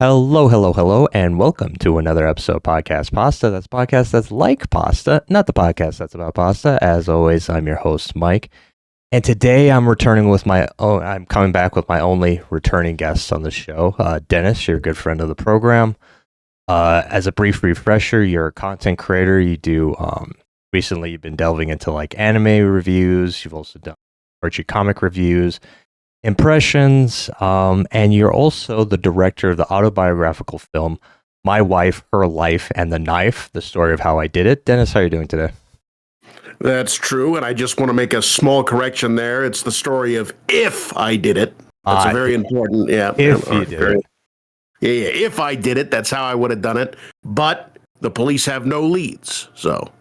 Hello, hello, hello, and welcome to another episode of Podcast Pasta. That's a podcast that's like pasta, not the podcast that's about pasta. As always, I'm your host, Mike. And today I'm I'm coming back with my only returning guest on the show, Dennis. You're a good friend of the program. As a brief refresher, you're a content creator. Recently you've been delving into like anime reviews. You've also done Archie comic reviews, impressions, and you're also the director of the autobiographical film My Wife, Her Life, and the Knife, the story of how I did it. Dennis, how are you doing today? That's true, and I just want to make a small correction there. It's the story of if I did it. That's a very important, If you did it. Yeah, if I did it, that's how I would have done it. But the police have no leads, so.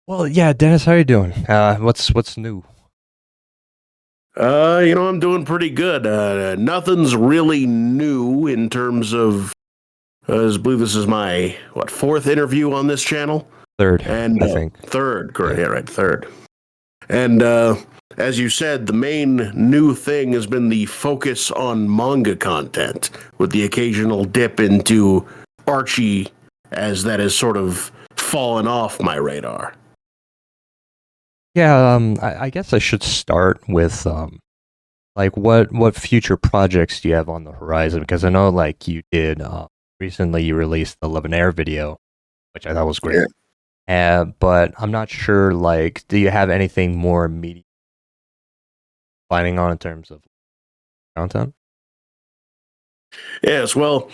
Well, yeah, Dennis, how are you doing? What's new? I'm doing pretty good. Nothing's really new in terms of, I believe this is my, fourth interview on this channel? Third, and I think. Third, correct. Yeah, right, third. And as you said, the main new thing has been the focus on manga content, with the occasional dip into Archie, as that has sort of fallen off my radar. Yeah, I guess I should start with like what future projects do you have on the horizon? Because I know like you did recently you released the Love and Air video, which I thought was great. Yeah. But I'm not sure, like, do you have anything more immediate planning on in terms of content? Yes, well,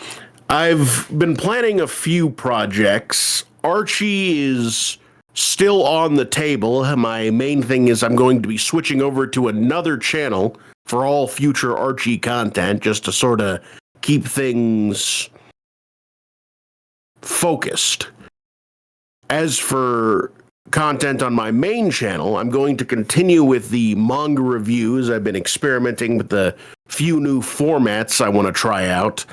I've been planning a few projects. Archie is still on the table. My main thing is I'm going to be switching over to another channel for all future Archie content, just to sort of keep things focused. As for content on my main channel, I'm going to continue with the manga reviews. I've been experimenting with the few new formats I want to try out.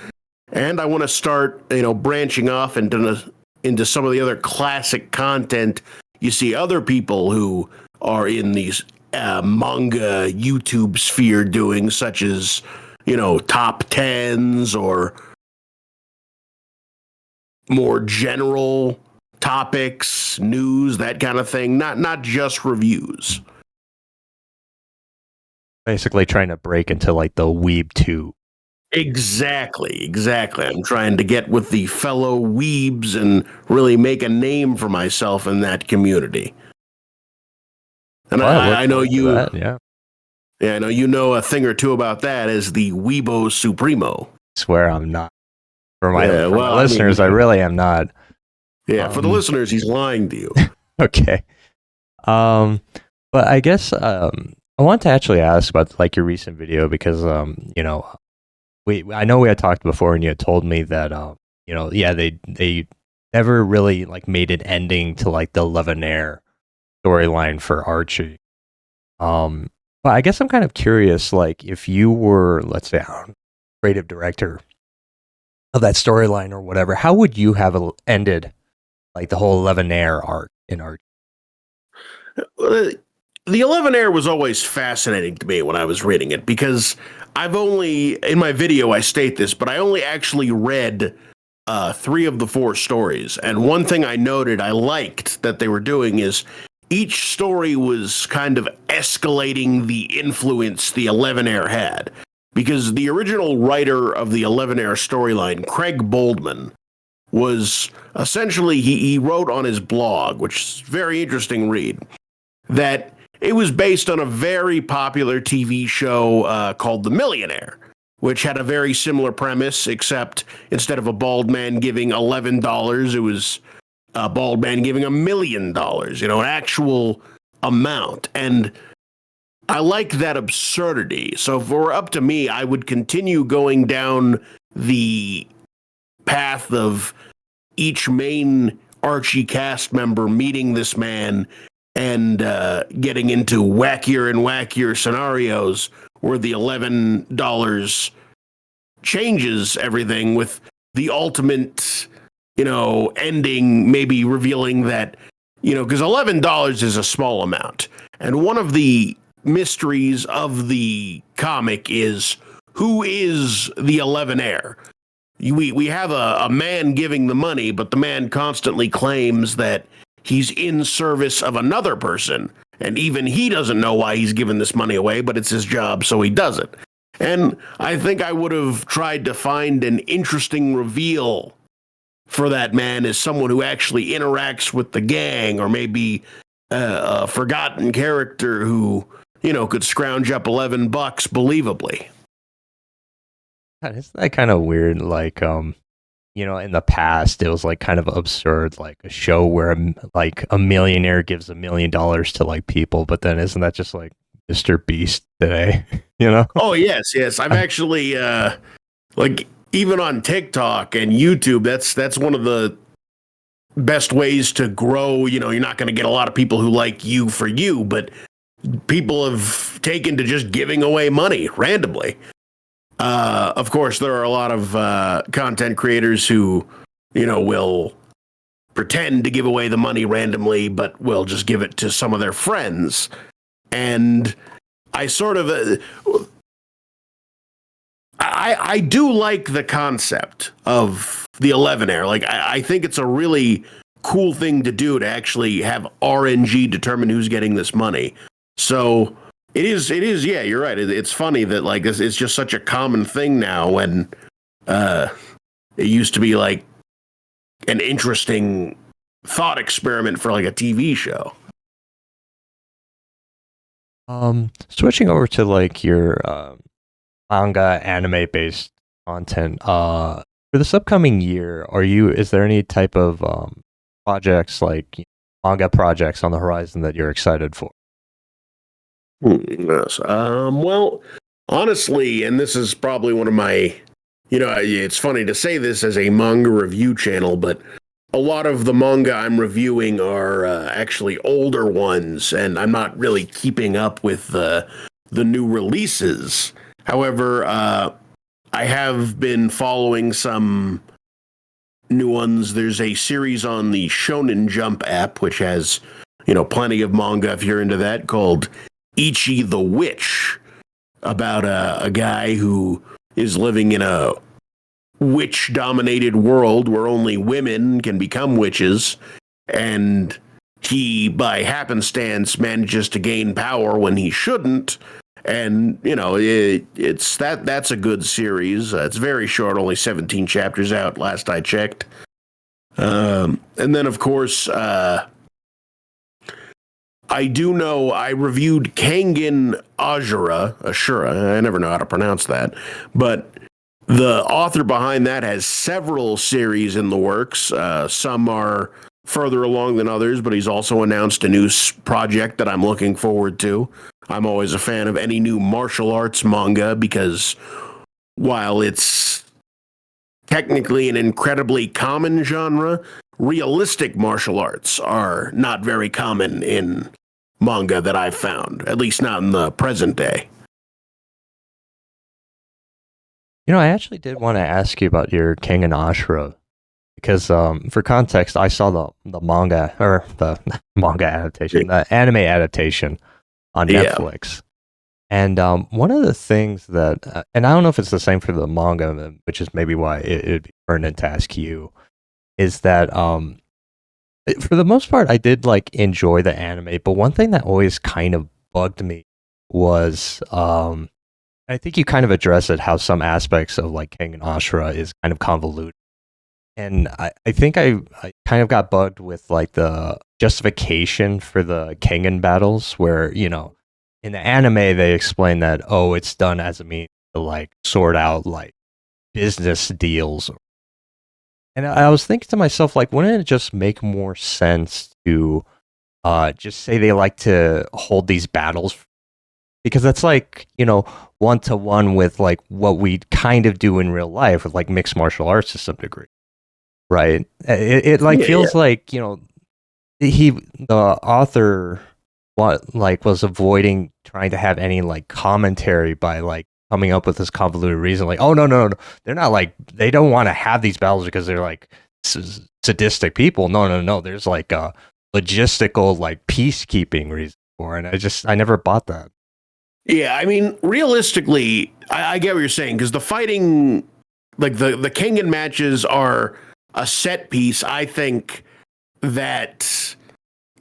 And I want to start, branching off into some of the other classic content you see other people who are in these manga YouTube sphere doing, such as, top tens or more general topics, news, that kind of thing. Not just reviews. Basically trying to break into like the Weeb 2. Exactly. I'm trying to get with the fellow weebs and really make a name for myself in that community. And I know you. Yeah, I know you know a thing or two about that as the Weebo Supremo. I swear I'm not. For my listeners, I really am not. Yeah, for the listeners, he's lying to you. Okay. But I guess I want to actually ask about like your recent video because I know we had talked before and you had told me that they never really like made an ending to like the Love and Air storyline for Archie. But I guess I'm kind of curious, like if you were, let's say, creative director of that storyline or whatever, how would you have ended like the whole 11 Air arc in Archie? The 11 Air was always fascinating to me when I was reading it, because in my video I state this, but I only actually read 3 of the 4 stories. And one thing I noted I liked that they were doing is each story was kind of escalating the influence the 11 Air had. Because the original writer of the 11 Air storyline, Craig Boldman, was essentially, he wrote on his blog, which is a very interesting read, that it was based on a very popular TV show called The Millionaire, which had a very similar premise, except instead of a bald man giving $11, it was a bald man giving $1 million, an actual amount. And I like that absurdity. So if it were up to me, I would continue going down the path of each main Archie cast member meeting this man and getting into wackier and wackier scenarios where the $11 changes everything, with the ultimate, ending maybe revealing that, because $11 is a small amount. And one of the mysteries of the comic is, who is the 11 Air? we have a man giving the money, but the man constantly claims that he's in service of another person, and even he doesn't know why he's giving this money away, but it's his job, so he does it. And I think I would have tried to find an interesting reveal for that man as someone who actually interacts with the gang, or maybe a forgotten character who, could scrounge up $11 believably. God, isn't that kind of weird? Like, in the past, it was like kind of absurd, like a show where like a millionaire gives $1 million to like people, but then isn't that just like Mr. Beast today? Oh yes. I've actually like even on TikTok and YouTube, that's one of the best ways to grow. You're not going to get a lot of people who like you for you, but people have taken to just giving away money randomly. Of course, there are a lot of content creators who, will pretend to give away the money randomly, but will just give it to some of their friends. And I sort of, I do like the concept of the 11air. Like, I think it's a really cool thing to do, to actually have RNG determine who's getting this money. So it is. Yeah, you're right. It's funny that like it's just such a common thing now, when it used to be like an interesting thought experiment for like a TV show. Switching over to like your manga anime based content, for this upcoming year, is there any type of projects, like manga projects on the horizon that you're excited for? Yes. Well, honestly, and this is probably one of my, it's funny to say this as a manga review channel, but a lot of the manga I'm reviewing are actually older ones, and I'm not really keeping up with the new releases. However, I have been following some new ones. There's a series on the Shonen Jump app, which has, plenty of manga if you're into that, called Ichi the Witch, about a guy who is living in a witch-dominated world where only women can become witches, and he, by happenstance, manages to gain power when he shouldn't. And it's that's a good series. It's very short, only 17 chapters out last I checked. And then, of course, I do know I reviewed Kangen Ashura. I never know how to pronounce that, but the author behind that has several series in the works. Some are further along than others, but he's also announced a new project that I'm looking forward to. I'm always a fan of any new martial arts manga, because while it's technically an incredibly common genre, realistic martial arts are not very common in manga that I've found, at least not in the present day. I actually did want to ask you about your King and Ashura, because for context, I saw the manga, or the manga adaptation, the anime adaptation on Netflix. And one of the things that, and I don't know if it's the same for the manga, which is maybe why it'd be pertinent to ask you, is that for the most part, I did like enjoy the anime, but one thing that always kind of bugged me was, I think you kind of address it, how some aspects of like King and Ashura is kind of convoluted. And I think I kind of got bugged with like the justification for the Kengan battles, where, in the anime they explain that, oh, it's done as a means to like sort out like business deals. And I was thinking to myself, like, wouldn't it just make more sense to just say they like to hold these battles? Because that's like, 1-to-1 with like what we kind of do in real life with like mixed martial arts to some degree. Right? It like feels like, the author was avoiding trying to have any like commentary by like coming up with this convoluted reason, like, oh no, they're not like, they don't want to have these battles because they're like sadistic people. No, there's like a logistical like peacekeeping reason for it. And I never bought that. Yeah, I mean, realistically, I get what you're saying, because the fighting like the Kengan matches are a set piece. I think that,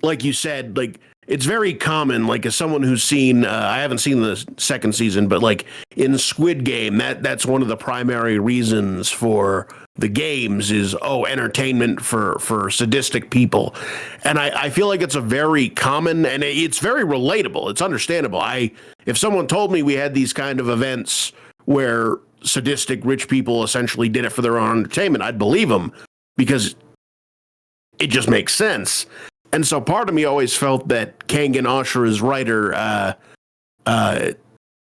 like you said, like it's very common. Like as someone who's seen, I haven't seen the second season, but like in Squid Game, that's one of the primary reasons for the games is entertainment for sadistic people, and I feel like it's a very common and it's very relatable. It's understandable. If someone told me we had these kind of events where sadistic rich people essentially did it for their own entertainment, I'd believe them because it just makes sense. And so part of me always felt that Kangen Ashura's writer, Yabako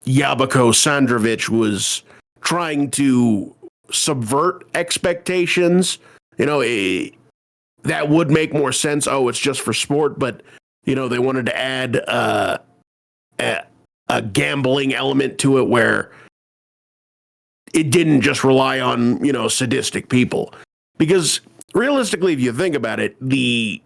Sandrovich, was trying to subvert expectations. That would make more sense. Oh, it's just for sport, but they wanted to add a gambling element to it where it didn't just rely on sadistic people. Because realistically, if you think about it, the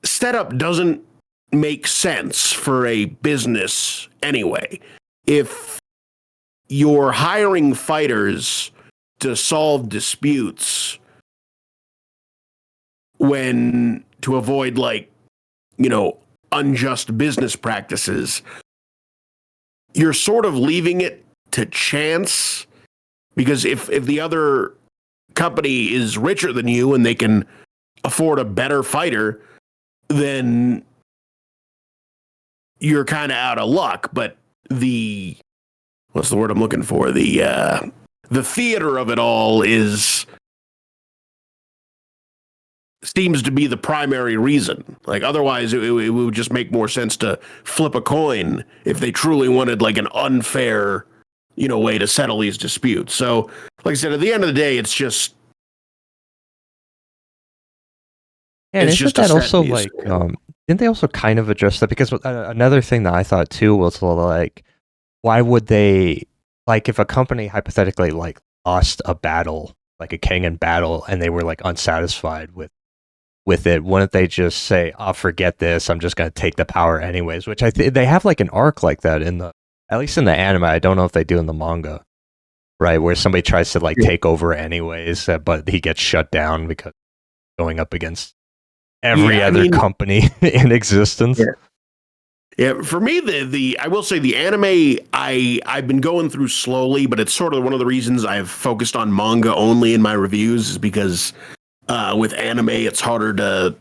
setup doesn't make sense for a business anyway. If you're hiring fighters to solve disputes to avoid unjust business practices, you're sort of leaving it to chance, because if the other company is richer than you and they can afford a better fighter, then you're kind of out of luck. But what's the word I'm looking for? The theater of it all seems to be the primary reason. Like otherwise it would just make more sense to flip a coin if they truly wanted like an unfair, way to settle these disputes. So like I said, at the end of the day, it's just, and isn't that also piece. Didn't they also kind of address that? Because another thing that I thought too was like, why would they, like, if a company hypothetically like lost a battle, like a Kangen battle, and they were like unsatisfied with it, wouldn't they just say, "Oh, forget this. I'm just gonna take the power anyways"? Which they have like an arc like that at least in the anime. I don't know if they do in the manga, right? Where somebody tries to like take over anyways, but he gets shut down because going up against every other company in existence. Yeah, for me, I will say the anime I've been going through slowly, but it's sort of one of the reasons I've focused on manga only in my reviews is because with anime it's harder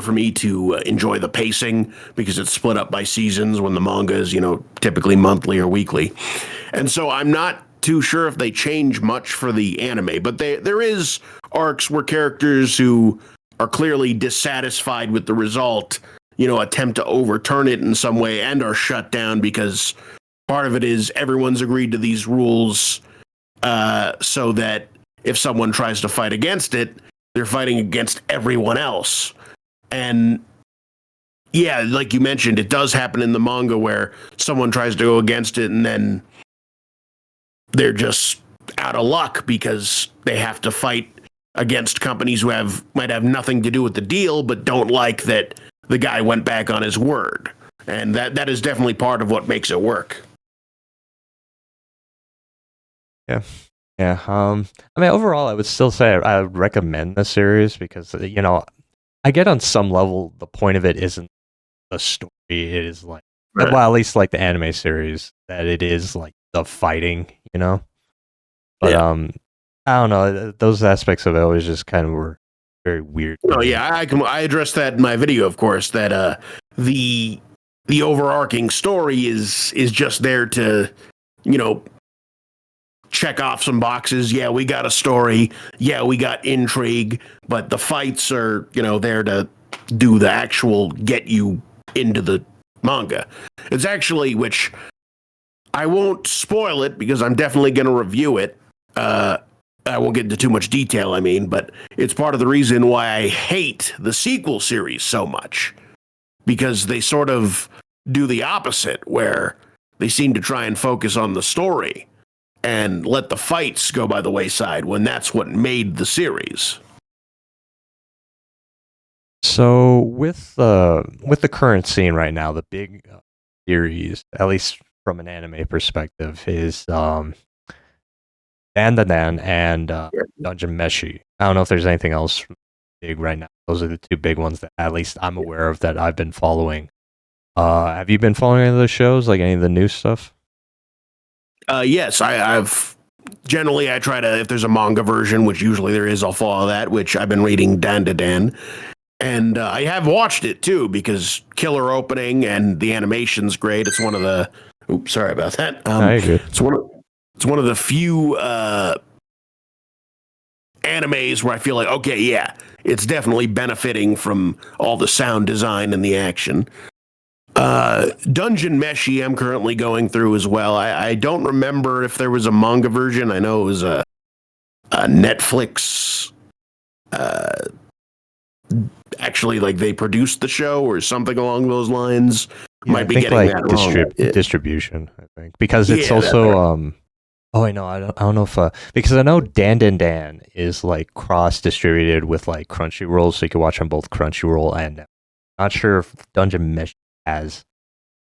for me to enjoy the pacing because it's split up by seasons when the manga is typically monthly or weekly, and so I'm not too sure if they change much for the anime, but there is arcs where characters who are clearly dissatisfied with the result, attempt to overturn it in some way and are shut down because part of it is everyone's agreed to these rules so that if someone tries to fight against it, they're fighting against everyone else. And yeah, like you mentioned, it does happen in the manga where someone tries to go against it and then they're just out of luck because they have to fight against companies who might have nothing to do with the deal, but don't like that the guy went back on his word. And that is definitely part of what makes it work. Yeah. Yeah. I mean, overall, I would still say I would recommend the series because, I get on some level the point of it isn't the story. It is like, well, at least like the anime series, that it is like the fighting, But, I don't know. Those aspects of it always just kind of were very weird. Oh yeah, I addressed that in my video, of course. That the overarching story is just there to, check off some boxes. Yeah, we got a story. Yeah, we got intrigue. But the fights are, there to do the actual get you into the manga. It's actually, which I won't spoil it because I'm definitely going to review it. I won't get into too much detail, but it's part of the reason why I hate the sequel series so much, because they sort of do the opposite, where they seem to try and focus on the story and let the fights go by the wayside when that's what made the series. So with the current scene right now, the big series, at least from an anime perspective, is Dandadan and Yeah. Dungeon Meshi. I don't know if there's anything else big right now. Those are the two big ones that at least I'm aware of that I've been following. Have you been following any of those shows, like any of the new stuff? Yes, I've generally I try to if there's a manga version, which usually there is, I'll follow that. Which I've been reading Dan, and I have watched it too because killer opening and the animation's great. It's one of the. Oops, sorry about that. No, you're good. It's one of the few animes where I feel like okay, yeah, it's definitely benefiting from all the sound design and the action. Dungeon Meshi, I'm currently going through as well. I don't remember if there was a manga version. I know it was a Netflix. Actually, like they produced the show or something along those lines. Yeah, Might I be think getting like that wrong. distribution. I think because it's Yeah, that's also right. Oh, I know. I don't know if because I know Dan is like cross distributed with like Crunchyroll, so you can watch on both Crunchyroll and not sure if Dungeon Mesh has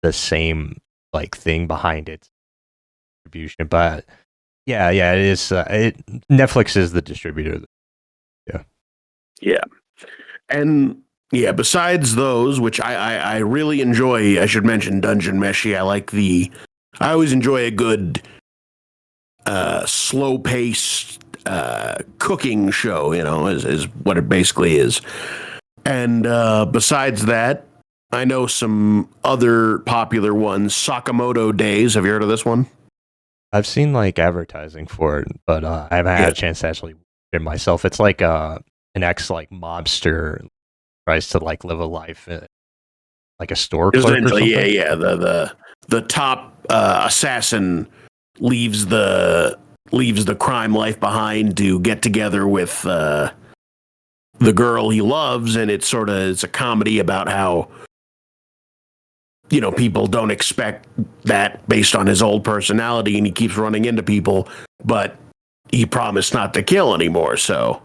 the same like thing behind its distribution, but yeah, it is. Netflix is the distributor. Yeah, Yeah, and yeah. Besides those, which I really enjoy, I should mention Dungeon Meshi. I always enjoy a good slow paced cooking show. You know, is what it basically is. And besides that, I know some other popular ones. Sakamoto Days. Have you heard of this one? I've seen like advertising for it, but I haven't had Yeah. a chance to actually watch it myself. It's like an ex like mobster tries to like live a life like a store clerk or Essentially, yeah, something. yeah. The top assassin leaves the crime life behind to get together with the girl he loves, and it's a comedy about how people don't expect that based on his old personality, and he keeps running into people, but he promised not to kill anymore. So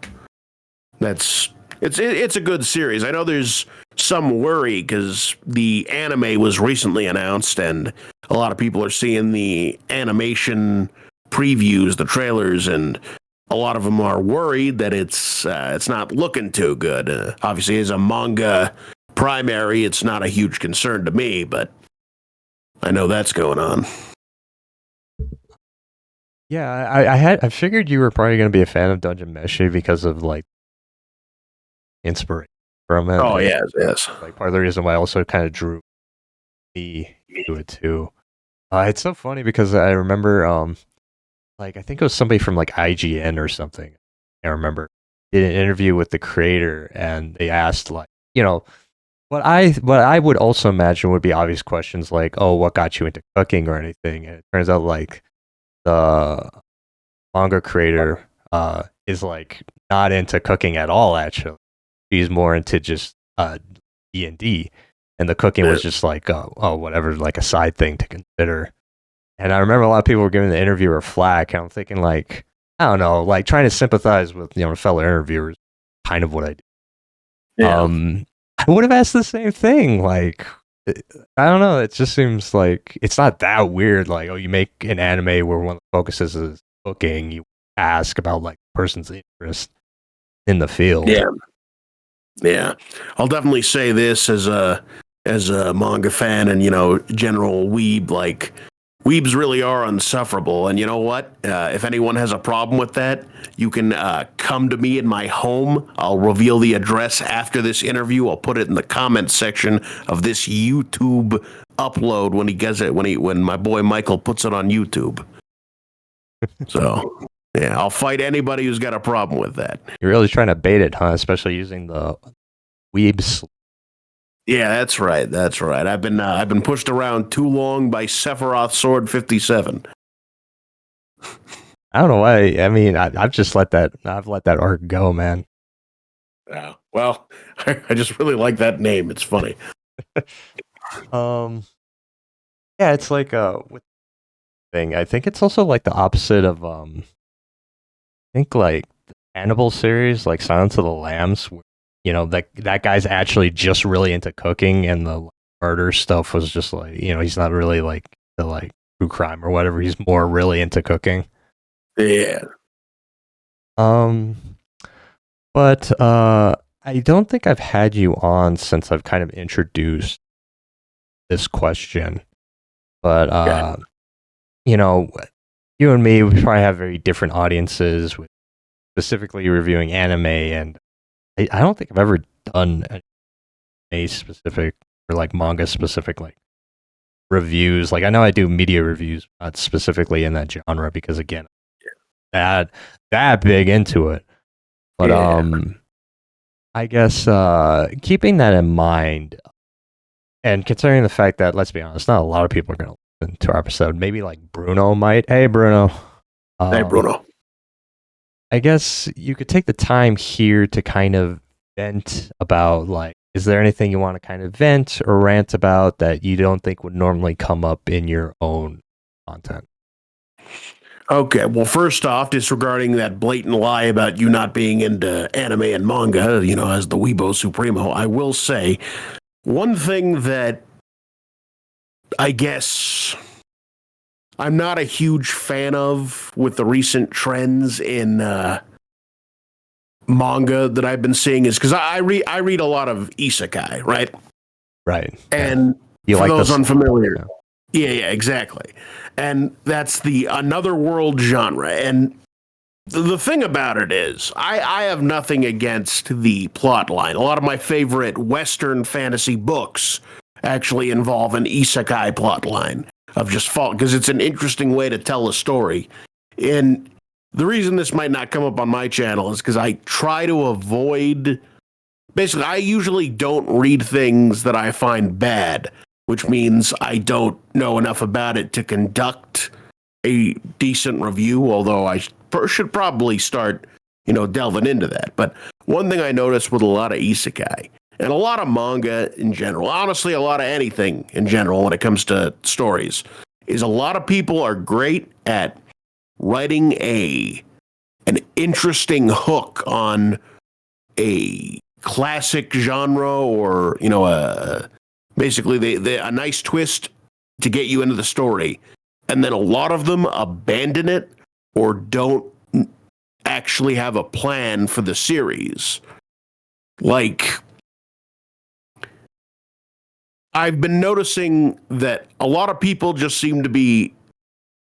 that's it's a good series. I know there's some worry because the anime was recently announced, and a lot of people are seeing the animation previews, the trailers, and a lot of them are worried that it's not looking too good. Obviously, as a manga primary, it's not a huge concern to me, but I know that's going on. Yeah, I figured you were probably going to be a fan of Dungeon Meshi because of like inspiration from it, Oh and yes, yes. like part of the reason why I also kind of drew me to it too. It's so funny because I remember like I think it was somebody from like IGN or something. I remember did an interview with the creator and they asked like what I would also imagine would be obvious questions like, oh, what got you into cooking or anything? And it turns out like the manga creator is like not into cooking at all actually. He's more into just D&D, and the cooking was just like oh whatever, like a side thing to consider. And I remember a lot of people were giving the interviewer flack, and I'm thinking like I don't know, like trying to sympathize with fellow interviewers, kind of what I do. Yeah. I would have asked the same thing. Like I don't know, it just seems like it's not that weird. Like oh, you make an anime where one of the focuses is cooking, you ask about like the person's interest in the field. Yeah. Yeah, I'll definitely say this as a manga fan and general weeb. Like weebs really are insufferable, and you know what? If anyone has a problem with that, you can come to me in my home. I'll reveal the address after this interview. I'll put it in the comments section of this YouTube upload when he gets it when my boy Michael puts it on YouTube. So yeah, I'll fight anybody who's got a problem with that. You're really trying to bait it, huh? Especially using the weebs. Yeah, that's right. That's right. I've been pushed around too long by Sephiroth Sword 57. I don't know why. I mean, I've just I've let that arc go, man. Yeah. Well, I just really like that name. It's funny. Um, yeah, it's like with thing. I think it's also like the opposite of I think like the Hannibal series, like Silence of the Lambs. Where, that guy's actually just really into cooking, and the murder stuff was just like he's not really like the like true crime or whatever. He's more really into cooking. Yeah. Um, but I don't think I've had you on since I've kind of introduced this question. But Okay. you know, you and me, we probably have very different audiences with specifically reviewing anime, and I don't think I've ever done an anime specific or like manga specific like reviews. Like I know I do media reviews, not specifically in that genre because again, that that big into it. But Yeah. I guess keeping that in mind and considering the fact that let's be honest, not a lot of people are going to listen to our episode. Maybe like Bruno might. Hey Bruno. Hey, Um, Bruno. I guess you could take the time here to kind of vent about like, is there anything you want to kind of vent or rant about that you don't think would normally come up in your own content? Okay, well, first off, disregarding that blatant lie about you not being into anime and manga, as the Weibo Supremo, I will say one thing that I guess I'm not a huge fan of with the recent trends in manga that I've been seeing is because I read a lot of isekai, right? Right. Yeah. And You for like those this? unfamiliar, Yeah. yeah, exactly. And that's the another world genre. And the thing about it is, I have nothing against the plot line. A lot of my favorite Western fantasy books actually involve an isekai plot line of just fall because it's an interesting way to tell a story. And the reason this might not come up on my channel is because I try to avoid. Basically, I usually don't read things that I find bad, which means I don't know enough about it to conduct a decent review, although I should probably start, delving into that. But one thing I noticed with a lot of isekai and a lot of manga in general, honestly, a lot of anything in general when it comes to stories, is a lot of people are great at writing an interesting hook on a classic genre or basically a nice twist to get you into the story, and then a lot of them abandon it or don't actually have a plan for the series. Like, I've been noticing that a lot of people just seem to be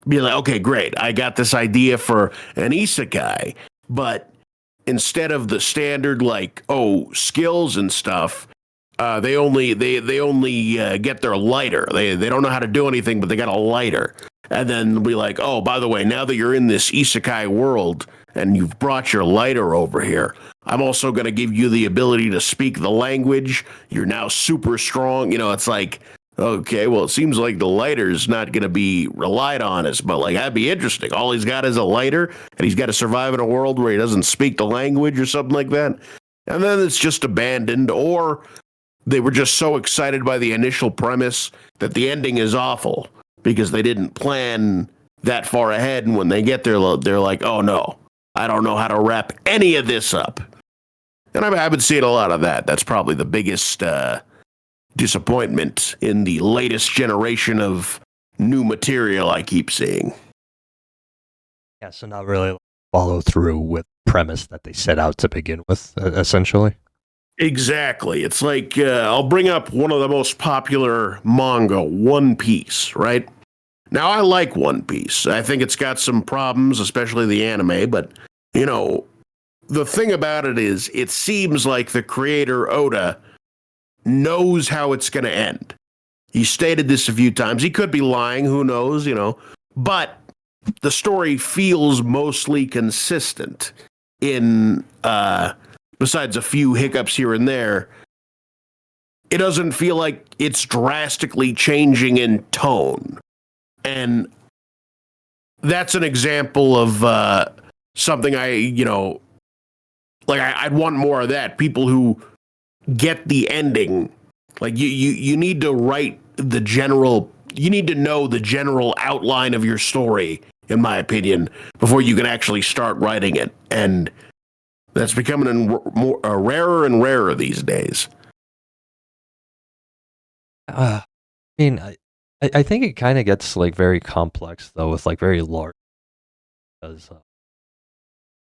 like, okay, great, I got this idea for an isekai, but instead of the standard like, oh, skills and stuff, they only get their lighter. They don't know how to do anything, but they got a lighter. And then be like, oh, by the way, now that you're in this isekai world and you've brought your lighter over here, I'm also going to give you the ability to speak the language. You're now super strong. It's like, okay, well, it seems like the lighter's not going to be relied on as, but like that'd be interesting. All he's got is a lighter, and he's got to survive in a world where he doesn't speak the language or something like that. And then it's just abandoned, or they were just so excited by the initial premise that the ending is awful because they didn't plan that far ahead. And when they get there, they're like, oh no, I don't know how to wrap any of this up. And I've been seeing a lot of that. That's probably the biggest disappointment in the latest generation of new material I keep seeing. Yeah. So not really follow through with premise that they set out to begin with, essentially. Exactly. It's like I'll bring up one of the most popular manga, One Piece, right? Now, I like One Piece. I think it's got some problems, especially the anime, but, the thing about it is, it seems like the creator, Oda, knows how it's going to end. He stated this a few times. He could be lying, who knows, but the story feels mostly consistent in, besides a few hiccups here and there. It doesn't feel like it's drastically changing in tone. And that's an example of something I'd want more of that. People who get the ending, like you need to write the general. You need to know the general outline of your story, in my opinion, before you can actually start writing it. And that's becoming more rarer and rarer these days. I mean, I think it kind of gets like very complex though, with like very large because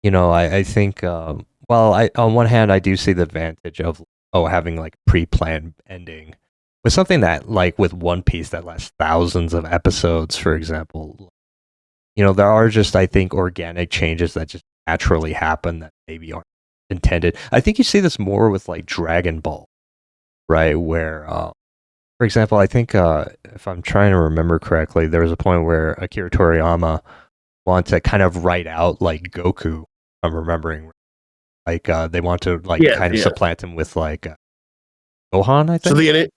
I think on one hand I do see the advantage of having like pre-planned ending with something that like with One Piece that lasts thousands of episodes, for example. There are just, I think, organic changes that just naturally happen that maybe aren't intended. I think you see this more with like Dragon Ball, right? Where, for example, I think if I'm trying to remember correctly, there was a point where Akira Toriyama wanted to kind of write out like Goku. I'm remembering, like they want to like Yeah, kind of yeah. supplant him with like Gohan, I So think.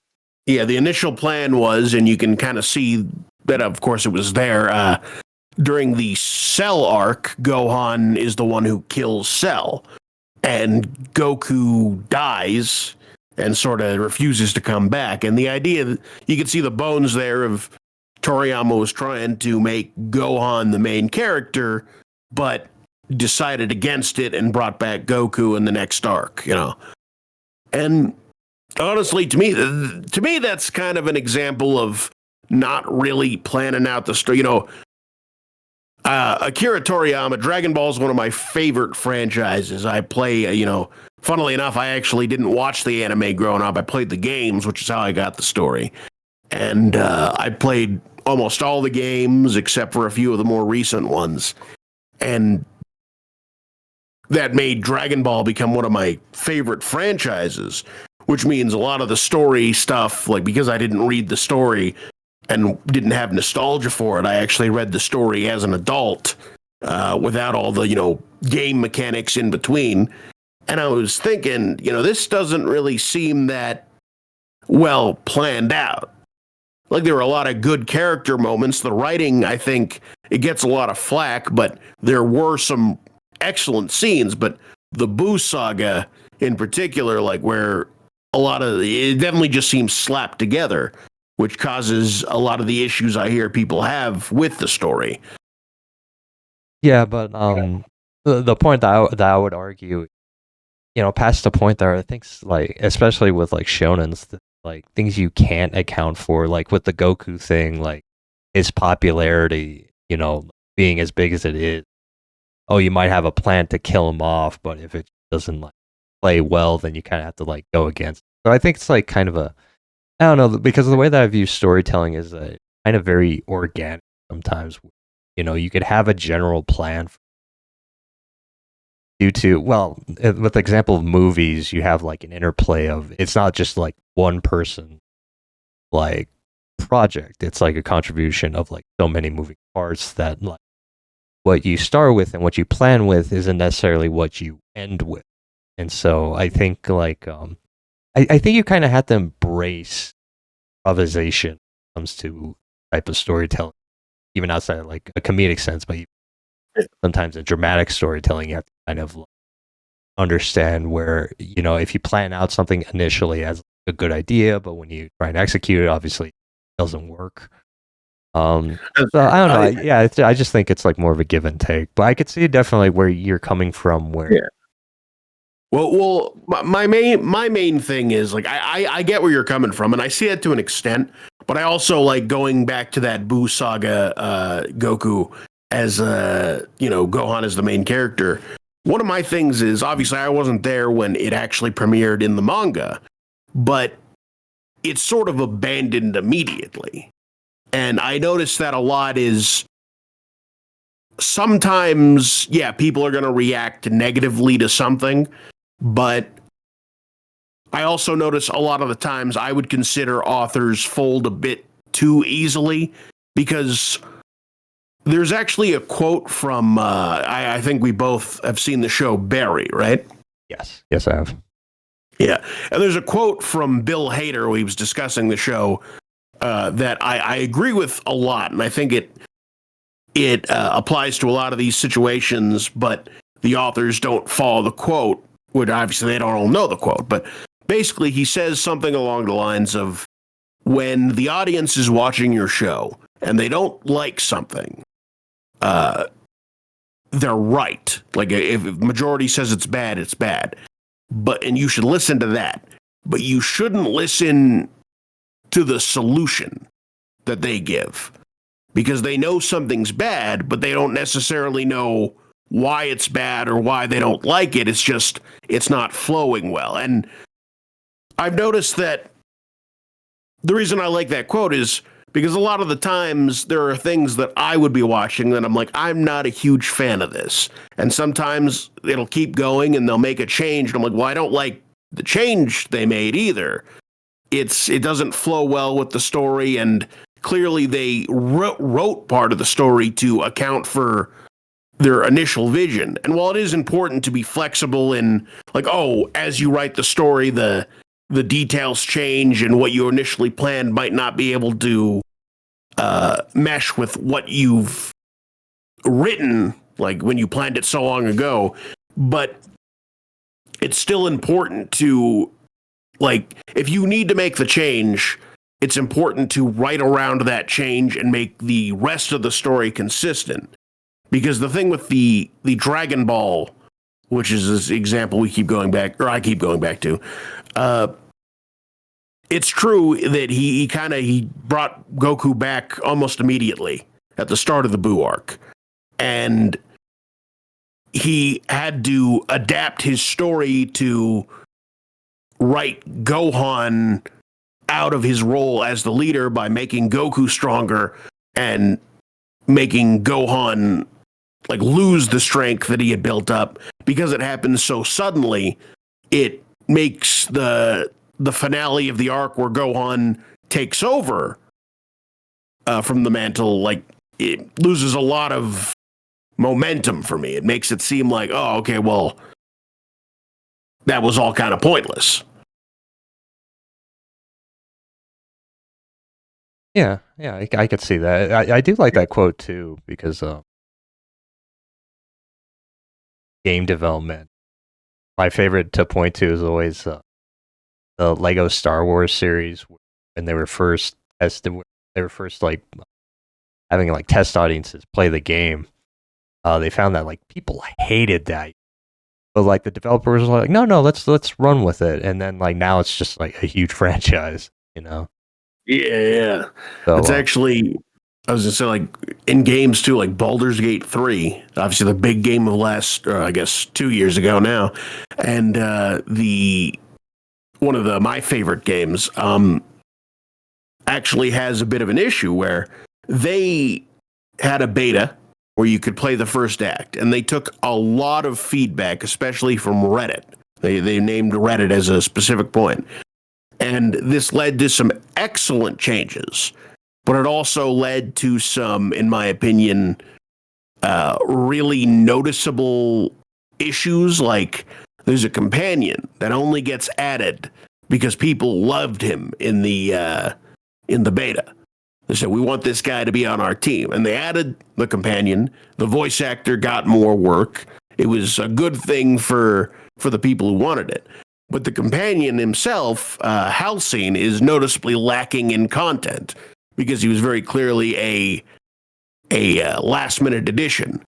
the initial plan was, and you can kind of see that, of course, it was there. During the Cell arc, Gohan is the one who kills Cell, and Goku dies and sort of refuses to come back. And the idea, you can see the bones there of Toriyama was trying to make Gohan the main character, but decided against it and brought back Goku in the next arc, And honestly, to me, that's kind of an example of not really planning out the story. Akira Toriyama, Dragon Ball is one of my favorite franchises. I play, funnily enough, I actually didn't watch the anime growing up. I played the games, which is how I got the story. And I played almost all the games except for a few of the more recent ones. And that made Dragon Ball become one of my favorite franchises, which means a lot of the story stuff, like because I didn't read the story and didn't have nostalgia for it, I actually read the story as an adult without all the, game mechanics in between. And I was thinking, this doesn't really seem that well planned out. Like there were a lot of good character moments. The writing, I think, it gets a lot of flack, but there were some excellent scenes. But the Boo saga in particular, like where a lot of it definitely just seems slapped together, which causes a lot of the issues I hear people have with the story. Yeah, but the point that I would argue, past the point there, I think like especially with like shonens, like things you can't account for, like with the Goku thing, like his popularity, being as big as it is. Oh, you might have a plan to kill him off, but if it doesn't like play well, then you kind of have to like go against it. So I think it's like kind of I don't know, because the way that I view storytelling is kind of very organic sometimes. You could have a general plan due to, well, with the example of movies, you have like an interplay of, it's not just like one person like project. It's like a contribution of like so many moving parts that like what you start with and what you plan with isn't necessarily what you end with. And so I think like I think you kind of have to embrace improvisation when it comes to type of storytelling, even outside of like a comedic sense, but sometimes in dramatic storytelling, you have to kind of like understand where, if you plan out something initially as a good idea, but when you try and execute it, obviously it doesn't work. So I don't know. I just think it's like more of a give and take, but I could see definitely where you're coming from. Where Well, my main thing is like I get where you're coming from, and I see it to an extent, but I also like going back to that Boo saga, Goku as Gohan as the main character. One of my things is obviously I wasn't there when it actually premiered in the manga, but it's sort of abandoned immediately, and I noticed that a lot is sometimes people are going to react negatively to something. But I also notice a lot of the times I would consider authors fold a bit too easily because there's actually a quote from, I think we both have seen the show Barry, right? Yes, I have. Yeah. And there's a quote from Bill Hader who he was discussing the show that I agree with a lot. And I think it applies to a lot of these situations, but the authors don't follow the quote. Which obviously they don't all know the quote, but basically he says something along the lines of, when the audience is watching your show and they don't like something, they're right. Like if majority says it's bad, it's bad. And you should listen to that. But you shouldn't listen to the solution that they give. because they know something's bad, but they don't necessarily know why it's bad or why they don't like it. It's just, it's not flowing well. And I've noticed that the reason I like that quote is because a lot of the times there are things that I would be watching that I'm like, I'm not a huge fan of this. And sometimes it'll keep going and they'll make a change. And I'm like, well, I don't like the change they made either. It doesn't flow well with the story, and clearly they wrote part of the story to account for their initial vision. And while it is important to be flexible in, like, oh, as you write the story, the details change and what you initially planned might not be able to mesh with what you've written, like when you planned it so long ago. But it's still important to, like, if you need to make the change, it's important to write around that change and make the rest of the story consistent. Because the thing with the Dragon Ball, which is this example we keep going back, or I keep going back to, it's true that he brought Goku back almost immediately at the start of the Buu arc. And he had to adapt his story to write Gohan out of his role as the leader by making Goku stronger and making Gohan like lose the strength that he had built up. Because it happens so suddenly, it makes the finale of the arc where Gohan takes over from the mantle, like, it loses a lot of momentum for me. It makes it seem like, oh, okay, well, that was all kind of pointless. Yeah, I could see that. I do like that quote too, because game development. My favorite to point to is always the Lego Star Wars series, when they were first tested. They were first like having like test audiences play the game. They found that like people hated that, but like the developers were like, no, let's run with it. And then like now it's just like a huge franchise, you know. Yeah. So It's actually, I was gonna say, like, in games too, like Baldur's Gate 3, obviously the big game of last, or I guess 2 years ago now, and the one of my favorite games, actually has a bit of an issue where they had a beta where you could play the first act, and they took a lot of feedback, especially from Reddit. They named Reddit as a specific point. And this led to some excellent changes, but it also led to some, in my opinion, really noticeable issues. Like, there's a companion that only gets added because people loved him in the beta. They said, we want this guy to be on our team. And they added the companion. The voice actor got more work. It was a good thing for the people who wanted it. But the companion himself, Halcyon, is noticeably lacking in content because he was very clearly a last-minute addition.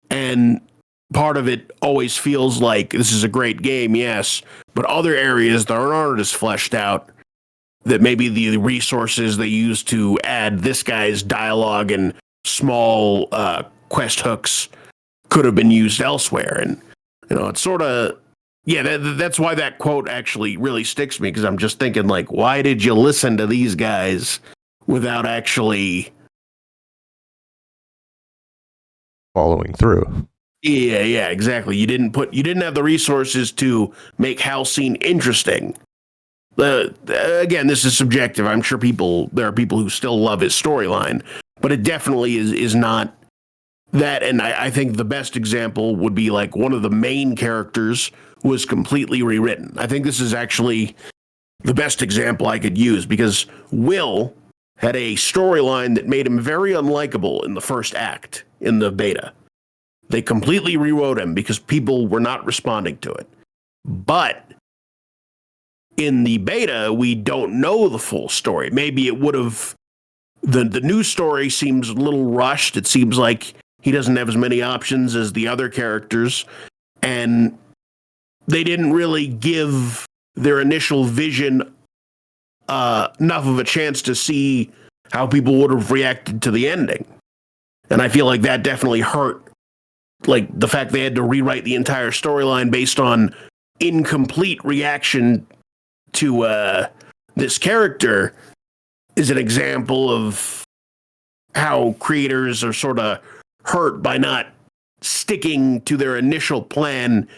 And part of it always feels like this is a great game, yes, but other areas that aren't as fleshed out, that maybe the resources they use to add this guy's dialogue and small quest hooks could have been used elsewhere. And, you know, it's sort of, yeah, that's why that quote actually really sticks to me, because I'm just thinking, like, why did you listen to these guys without actually following through? Yeah, exactly. You didn't have the resources to make Halcyon interesting. Again, this is subjective. I'm sure there are people who still love his storyline, but it definitely is not that. And I think the best example would be like one of the main characters was completely rewritten. I think this is actually the best example I could use, because Will had a storyline that made him very unlikable in the first act in the beta. They completely rewrote him because people were not responding to it. But in the beta, we don't know the full story. Maybe it would have, the new story seems a little rushed. It seems like he doesn't have as many options as the other characters, and they didn't really give their initial vision enough of a chance to see how people would have reacted to the ending. And I feel like that definitely hurt. Like the fact they had to rewrite the entire storyline based on incomplete reaction to this character is an example of how creators are sort of hurt by not sticking to their initial plan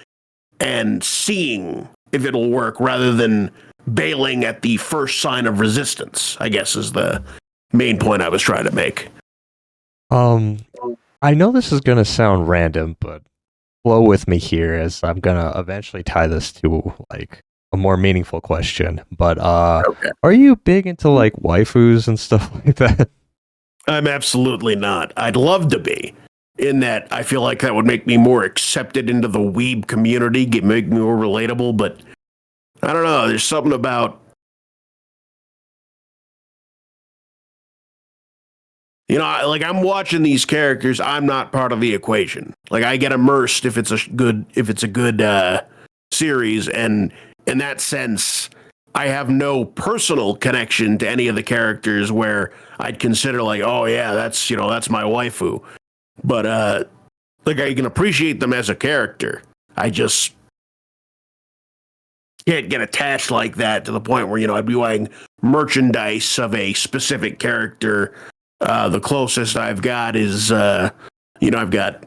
and seeing if it'll work rather than bailing at the first sign of resistance, I guess is the main point I was trying to make. I know this is gonna sound random, but flow with me here as I'm gonna eventually tie this to like a more meaningful question. But Okay. are you big into like waifus and stuff like that? I'm absolutely not. I'd love to be, in that I feel like that would make me more accepted into the weeb community, make me more relatable, but I don't know. There's something about, like I'm watching these characters. I'm not part of the equation. Like I get immersed if it's a good series, and in that sense, I have no personal connection to any of the characters where I'd consider like, oh yeah, that's my waifu. But like I can appreciate them as a character. I just can't get attached like that to the point where I'd be buying merchandise of a specific character. The closest I've got is I've got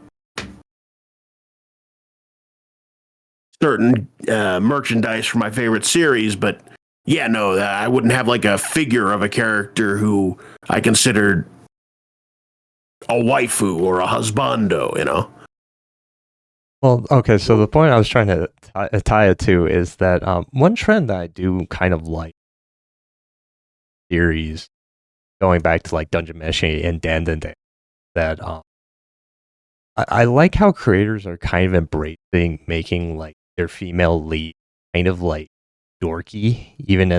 certain merchandise from my favorite series, but yeah, no, I wouldn't have like a figure of a character who I considered a waifu or a husbando. Well, okay, so the point I was trying to tie it to is that one trend that I do kind of like series going back to like Dungeon Meshi and dandadan that I like how creators are kind of embracing making like their female lead kind of like dorky, even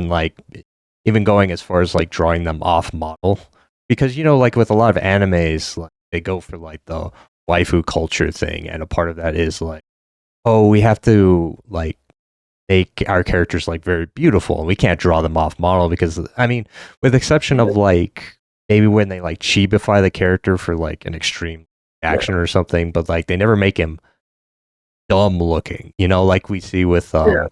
going as far as like drawing them off model. Because like with a lot of animes, like they go for like the waifu culture thing, and a part of that is like, oh, we have to like make our characters like very beautiful, and we can't draw them off model because I mean, with exception of like maybe when they like chibify the character for like an extreme action or something, but like they never make him dumb looking, like we see with I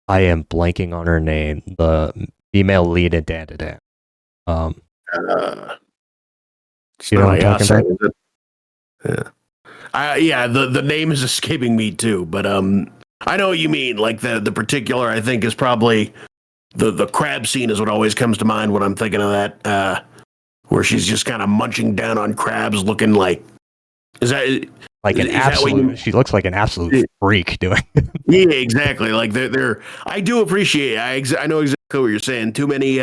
am blanking on her name, the female lead in dandadan. You know what I'm talking about? Yeah, the name is escaping me too, but I know what you mean. Like the particular, I think is probably the crab scene is what always comes to mind when I'm thinking of that, where she's just kind of munching down on crabs, looking like is that like an absolute? She looks like an absolute freak doing it. Yeah, exactly. Like they're. I do appreciate. I know exactly what you're saying. Too many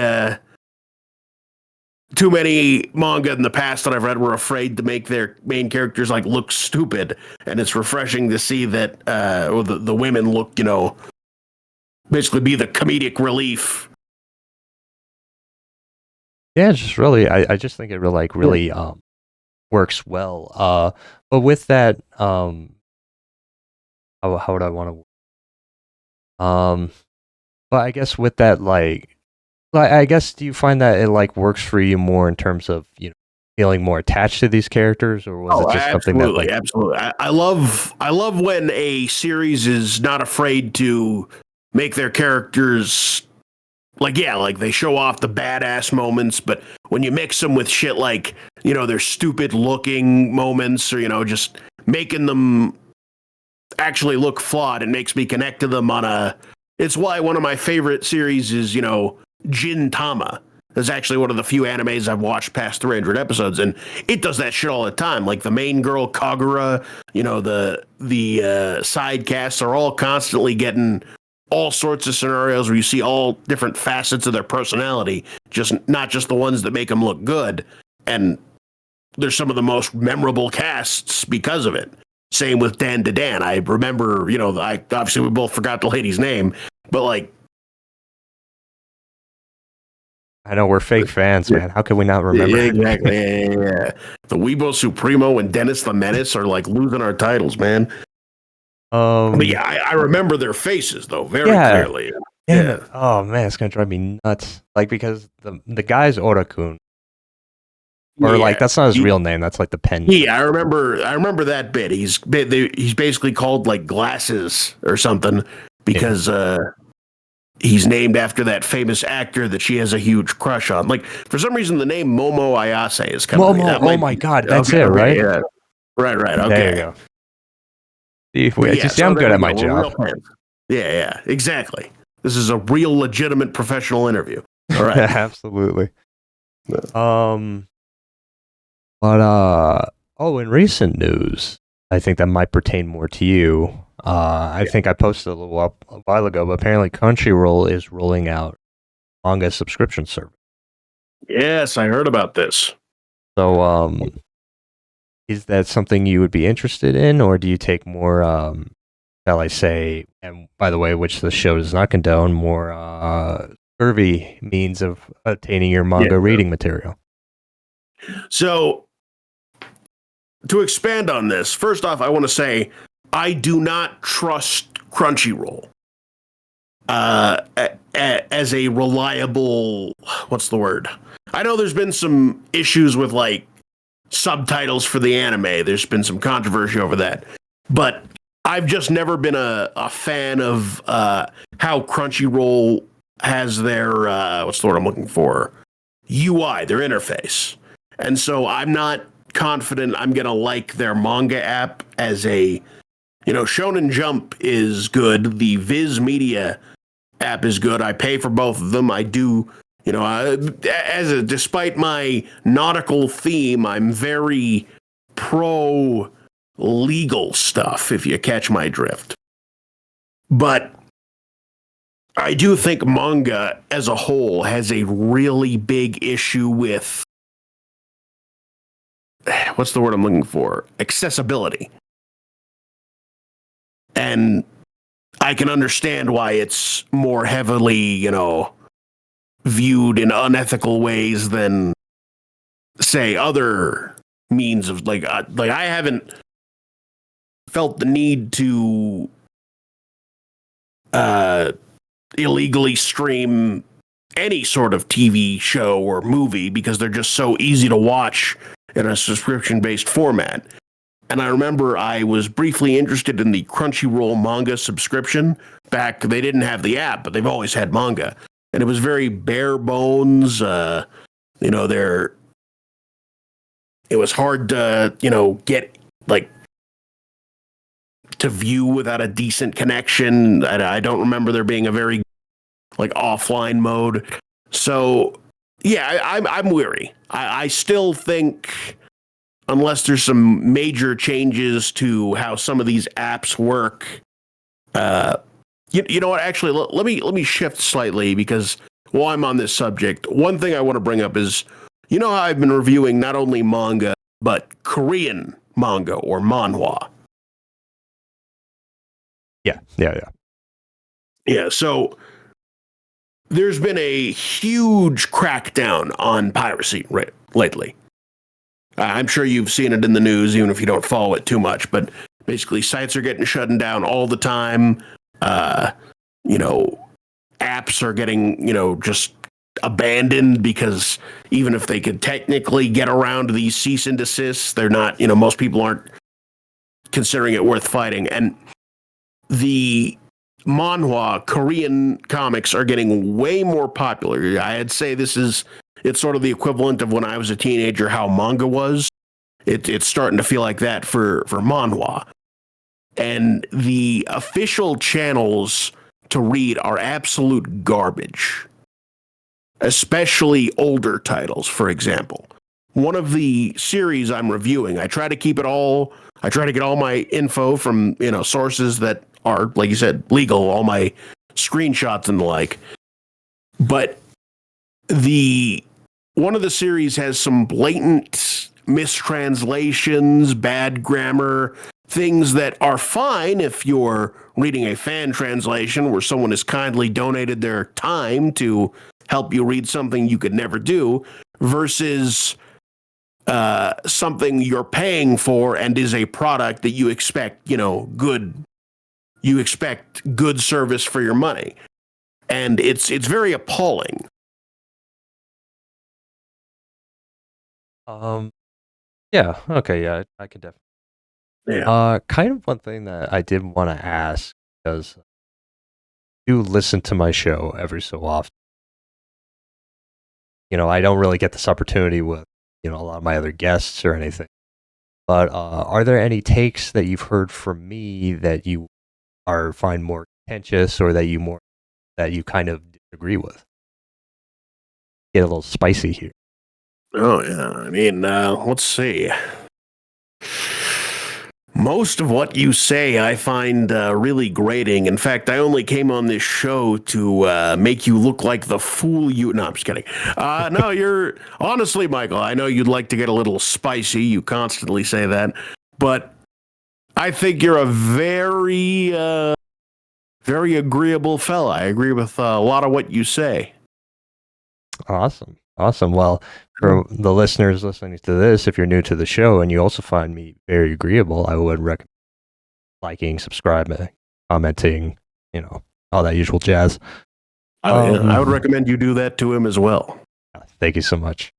manga in the past that I've read were afraid to make their main characters like look stupid, and it's refreshing to see that or the women look, basically be the comedic relief. Yeah, it's just really, I just think it really works well. But with that, how would I want to? But I guess with that, like I guess, do you find that it like works for you more in terms of feeling more attached to these characters, or was it just something that like absolutely? I love when a series is not afraid to make their characters like they show off the badass moments, but when you mix them with shit like their stupid looking moments, or just making them actually look flawed, it makes me connect to them on a. It's why one of my favorite series is Jin Tama. It's actually one of the few animes I've watched past 300 episodes, and it does that shit all the time. Like the main girl Kagura, the side casts are all constantly getting all sorts of scenarios where you see all different facets of their personality, just not just the ones that make them look good. And they're some of the most memorable casts because of it. Same with dandadan. I remember, I obviously we both forgot the lady's name, but like. I know we're fake fans, man. How can we not remember? Yeah, exactly. Yeah. The Weibo Supremo and Dennis the Menace are like losing our titles, man. But yeah, I remember their faces though very clearly. Yeah. Oh man, it's gonna drive me nuts. Like because the guy's Orakun, Or like Yeah. that's not his real name. That's like the pen. Yeah, I remember that bit. He's basically called like Glasses or something Yeah. because he's named after that famous actor that she has a huge crush on. Like for some reason, the name Momo Ayase is coming to me. Momo. That Oh might my be God, that's okay. it, Okay, right? yeah, right. There you Okay, go. See, but you yeah. see, So I'm there good we at go. my We're job. real fans. Yeah, exactly. This is a real, legitimate, professional interview. All right. Absolutely. Yeah. But oh, in recent news, I think that might pertain more to you. I think I posted a while ago, but apparently Crunchyroll is rolling out manga subscription service. Yes, I heard about this. So, is that something you would be interested in, or do you take more, shall I say, and by the way, which the show does not condone, more scurvy means of obtaining your manga Yeah. reading material? So to expand on this, first off, I want to say I do not trust Crunchyroll as a reliable. What's the word? I know there's been some issues with like subtitles for the anime. There's been some controversy over that, but I've just never been a fan of how Crunchyroll has their what's the word I'm looking for? UI, their interface. And so I'm not confident I'm going to like their manga app as a, Shonen Jump is good. The Viz Media app is good. I pay for both of them. I do, despite my nautical theme, I'm very pro legal stuff, if you catch my drift. But I do think manga as a whole has a really big issue with what's the word I'm looking for? Accessibility. And I can understand why it's more heavily, viewed in unethical ways than, say, other means of like I haven't felt the need to illegally stream any sort of TV show or movie because they're just so easy to watch in a subscription based format. And I remember I was briefly interested in the Crunchyroll manga subscription back. They didn't have the app, but they've always had manga. And it was very bare bones. It was hard to, get like to view without a decent connection. I don't remember there being a very like offline mode. So yeah, I'm weary. I still think unless there's some major changes to how some of these apps work. You know what? Actually, let me shift slightly because while I'm on this subject, one thing I want to bring up is, how I've been reviewing not only manga but Korean manga or manhwa. Yeah. Yeah, so there's been a huge crackdown on piracy lately. I'm sure you've seen it in the news, even if you don't follow it too much. But basically, sites are getting shut down all the time. Uh, Apps are getting, just abandoned because even if they could technically get around these cease and desists, they're not, most people aren't considering it worth fighting. And the manhwa, Korean comics are getting way more popular. I'd say it's sort of the equivalent of when I was a teenager, how manga was. It's starting to feel like that for manhwa. And the official channels to read are absolute garbage, especially older titles, for example. One of the series I'm reviewing, I try to get all my info from, sources that are, like you said, legal, all my screenshots and the like. But one of the series has some blatant mistranslations, bad grammar, things that are fine if you're reading a fan translation where someone has kindly donated their time to help you read something you could never do, versus something you're paying for and is a product that you expect, you expect good service for your money. And it's very appalling. Um, yeah, okay, yeah, I can definitely. Yeah. Kind of one thing that I did want to ask because you listen to my show every so often. I don't really get this opportunity with a lot of my other guests or anything. But are there any takes that you've heard from me that you are find more contentious, or that you kind of disagree with? Get a little spicy here. Oh yeah. I mean, let's see. Most of what you say I find really grating. In fact, I only came on this show to make you look like the fool you. No, I'm just kidding. No, you're honestly, Michael. I know you'd like to get a little spicy. You constantly say that, but I think you're a very agreeable fella. I agree with a lot of what you say. Awesome. Awesome. Well, for the listeners listening to this, if you're new to the show and you also find me very agreeable, I would recommend liking, subscribing, commenting, all that usual jazz. Oh, yeah. I would recommend you do that to him as well. Thank you so much.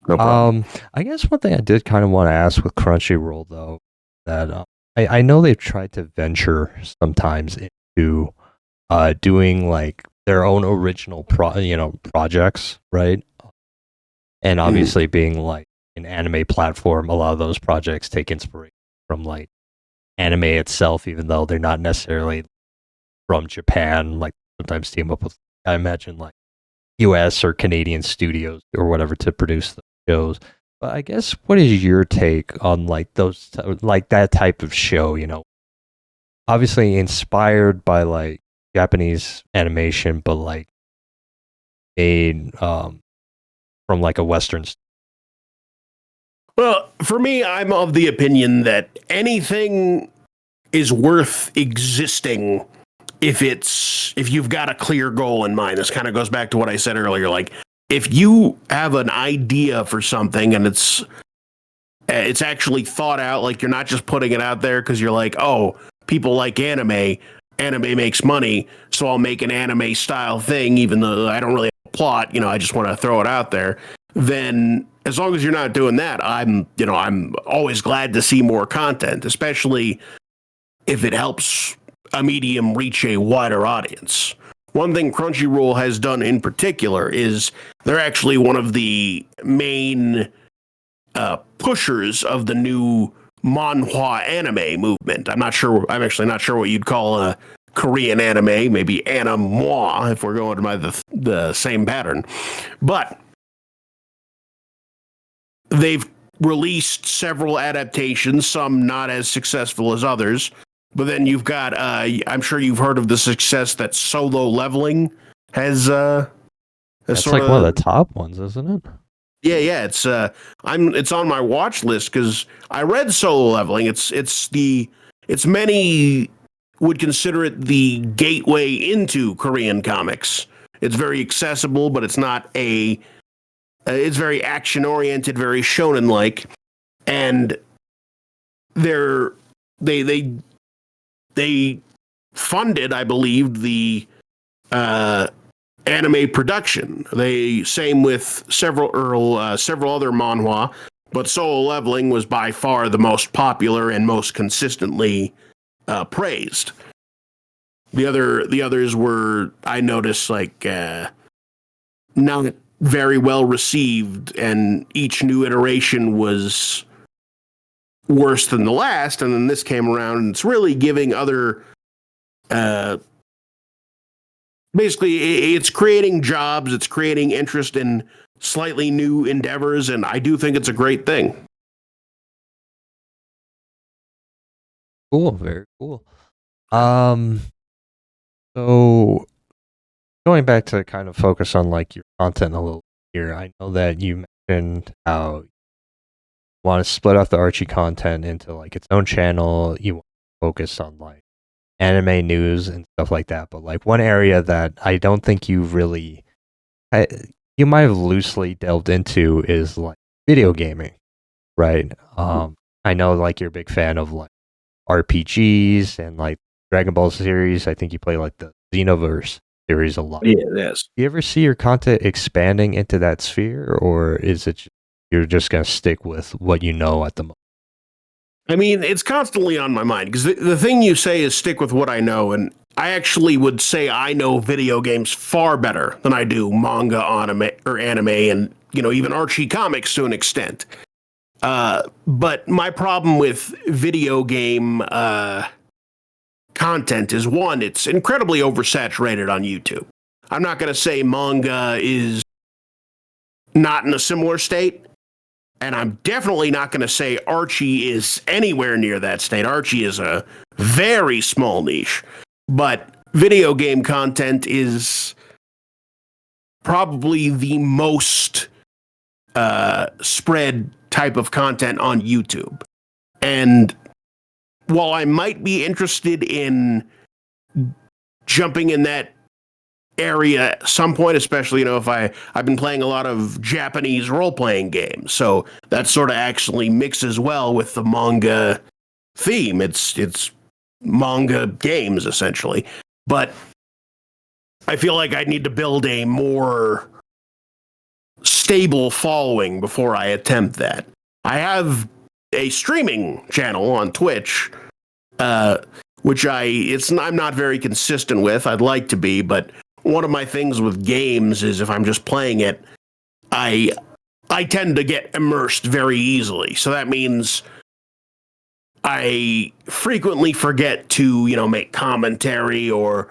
No problem. I guess one thing I did kind of want to ask with Crunchyroll, though, that I know they've tried to venture sometimes into doing like their own original projects, right? And obviously being like an anime platform, a lot of those projects take inspiration from like anime itself, even though they're not necessarily from Japan. Like sometimes team up with, I imagine, like US or Canadian studios or whatever to produce the shows. But I guess what is your take on like like that type of show? Obviously inspired by like Japanese animation, but like made from like a Western. Well, for me, I'm of the opinion that anything is worth existing if you've got a clear goal in mind. This kind of goes back to what I said earlier. Like if you have an idea for something and it's actually thought out, like you're not just putting it out there because you're like, oh, people like anime makes money, so I'll make an anime style thing, even though I don't really have a plot, I just want to throw it out there. Then as long as you're not doing that, I'm always glad to see more content, especially if it helps a medium reach a wider audience. One thing Crunchyroll has done in particular is they're actually one of the main pushers of the new manhwa anime movement. I'm actually not sure what you'd call a Korean anime, maybe anamwa if we're going by the same pattern. But they've released several adaptations, some not as successful as others. But then you've got, I'm sure you've heard of the success that Solo Leveling has. That's like one of the top ones, isn't it? Yeah. It's on my watch list because I read Solo Leveling. It's many would consider it the gateway into Korean comics. It's very accessible, but it's not a. It's very action oriented, very shonen like, and they funded, I believe, the anime production. They same with several other manhwa, but Solo Leveling was by far the most popular and most consistently praised. The others were, I noticed, like not very well received, and each new iteration was worse than the last. And then this came around, and it's really giving other basically it's creating jobs, it's creating interest in slightly new endeavors, and I do think it's a great thing. Cool, very cool. So going back to kind of focus on like your content a little here, I know that you mentioned how you want to split off the Archie content into like its own channel. You want to focus on like anime news and stuff like that. But like one area that I don't think you might have loosely delved into is like video gaming, right? I know like you're a big fan of like RPGs and like Dragon Ball series. I think you play like the Xenoverse series a lot. Yeah, yes. Do you ever see your content expanding into that sphere, or is it you're just going to stick with what you know at the moment? I mean, it's constantly on my mind because the thing you say is stick with what I know. And I actually would say I know video games far better than I do manga, anime, and, even Archie comics to an extent. But my problem with video game content is, one, it's incredibly oversaturated on YouTube. I'm not going to say manga is not in a similar state. And I'm definitely not going to say Archie is anywhere near that state. Archie is a very small niche. But video game content is probably the most spread type of content on YouTube. And while I might be interested in jumping in that area at some point, especially, if I've been playing a lot of Japanese role-playing games, so that sort of actually mixes well with the manga theme. It's manga games, essentially. But I feel like I need to build a more stable following before I attempt that. I have a streaming channel on Twitch, which I'm not very consistent with. I'd like to be, but one of my things with games is if I'm just playing it, I tend to get immersed very easily. So that means I frequently forget to, make commentary or,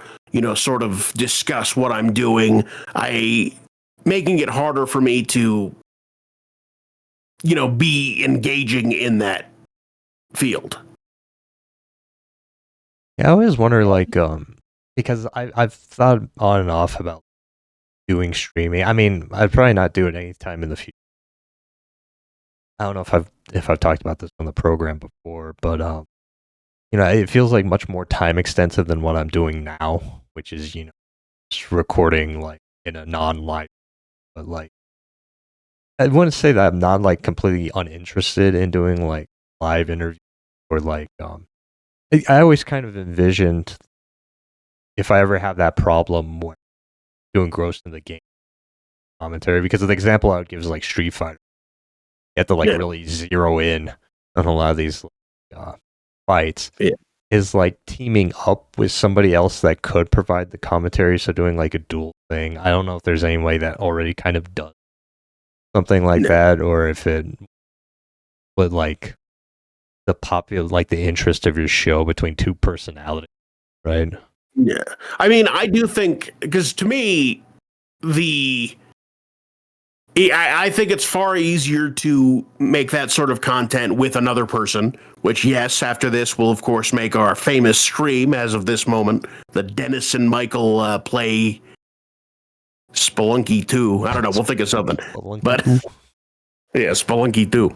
sort of discuss what I'm doing. Making it harder for me to, be engaging in that field. Yeah, I always wonder, because I've thought on and off about doing streaming. I mean, I'd probably not do it anytime in the future. I don't know if I've talked about this on the program before, but it feels like much more time extensive than what I'm doing now, which is just recording in a non-live. But I wouldn't say that I'm not completely uninterested in doing live interviews or I always kind of envisioned if I ever have that problem where doing gross in the game commentary, because of the example I would give is Street Fighter. You have to really zero in on a lot of these fights. Yeah. Is teaming up with somebody else that could provide the commentary, so doing a dual thing. I don't know if there's any way that already kind of does something like that, or if it would the popular the interest of your show between two personalities, right? Yeah. I mean, I do think, because to me, I think it's far easier to make that sort of content with another person, which, yes, after this, we'll, of course, make our famous stream as of this moment, the Dennis and Michael play Spelunky 2. I don't know, we'll think of something. Spelunky but 2. Yeah, Spelunky 2.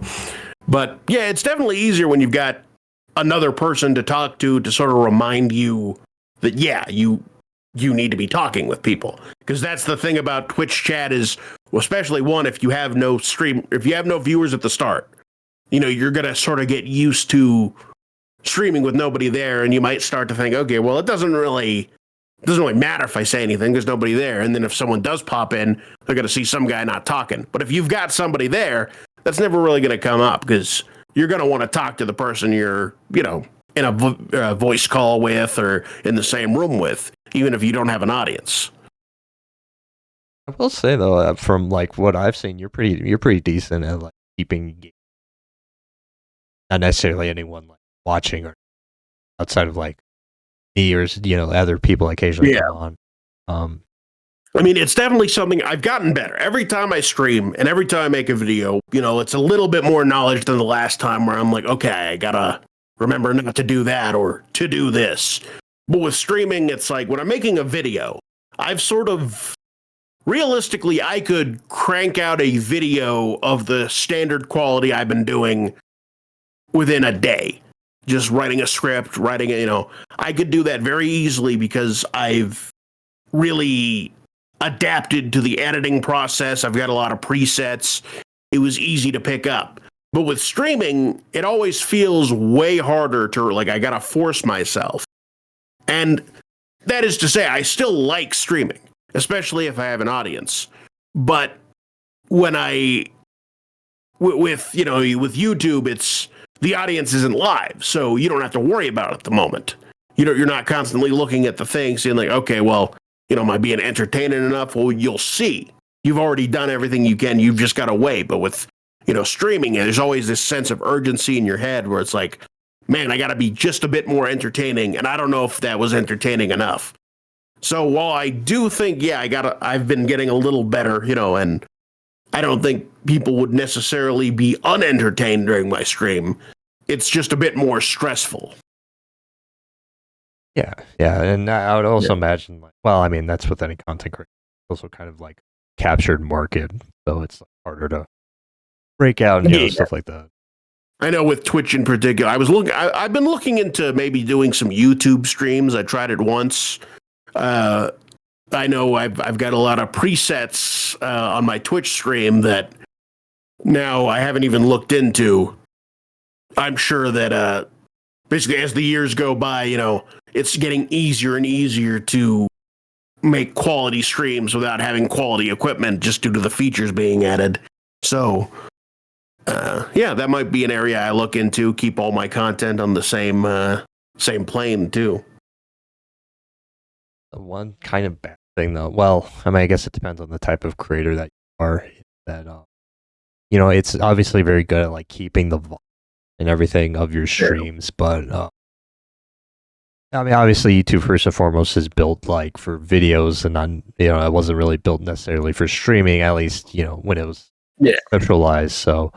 But, yeah, it's definitely easier when you've got another person to talk to sort of remind you that, yeah, you need to be talking with people. Because that's the thing about Twitch chat is, well, especially if you have no viewers at the start, you're going to sort of get used to streaming with nobody there, and you might start to think, okay, well, it doesn't really matter if I say anything, there's nobody there. And then if someone does pop in, they're going to see some guy not talking. But if you've got somebody there, that's never really going to come up, because you're going to want to talk to the person you're, in a voice call with or in the same room with, even if you don't have an audience. I will say though, from what I've seen, you're pretty decent at keeping, not necessarily anyone watching or outside of me or other people occasionally come on. I mean, it's definitely something I've gotten better. Every time I stream and every time I make a video, it's a little bit more knowledge than the last time where I'm like, okay, I gotta remember not to do that or to do this. But with streaming, it's like when I'm making a video, I've sort of realistically, I could crank out a video of the standard quality I've been doing within a day. Just writing a script, I could do that very easily because I've really adapted to the editing process. I've got a lot of presets. It was easy to pick up. But with streaming, it always feels way harder to, I gotta force myself. And that is to say, I still like streaming, especially if I have an audience. But when I with YouTube, it's the audience isn't live, so you don't have to worry about it at the moment. You're not constantly looking at the thing, saying like, okay, well, am I being entertaining enough? Well, you'll see. You've already done everything you can. You've just got to wait. But with streaming, there's always this sense of urgency in your head where it's like, man, I got to be just a bit more entertaining, and I don't know if that was entertaining enough. So while I do think, I've been getting a little better, and I don't think people would necessarily be unentertained during my stream. It's just a bit more stressful. Yeah, and I would also imagine, that's with any content creator. Also kind of like captured market, so it's harder to break out and stuff like that. I know with Twitch in particular, I've been looking into maybe doing some YouTube streams. I tried it once. I know I've got a lot of presets on my Twitch stream that now I haven't even looked into. I'm sure that basically as the years go by, it's getting easier and easier to make quality streams without having quality equipment just due to the features being added. So, that might be an area I look into, keep all my content on the same plane too. One kind of bad thing though, I guess it depends on the type of creator that you are, that, it's obviously very good at like keeping the volume and everything of your streams, but, obviously YouTube first and foremost is built like for videos and not, it wasn't really built necessarily for streaming, at least, when it was centralized. So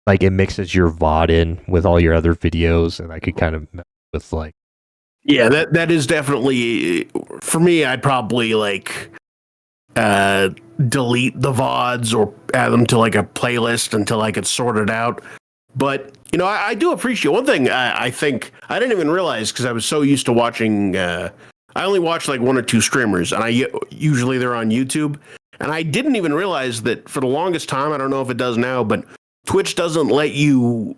like it mixes your VOD in with all your other videos, and I could kind of mess with like. Yeah, that is definitely, for me, I'd probably like delete the VODs or add them to like a playlist until I could sort it out. But, I do appreciate one thing. I think I didn't even realize, because I was so used to watching, I only watch like one or two streamers, and usually they're on YouTube. And I didn't even realize that for the longest time, I don't know if it does now, but Twitch doesn't let you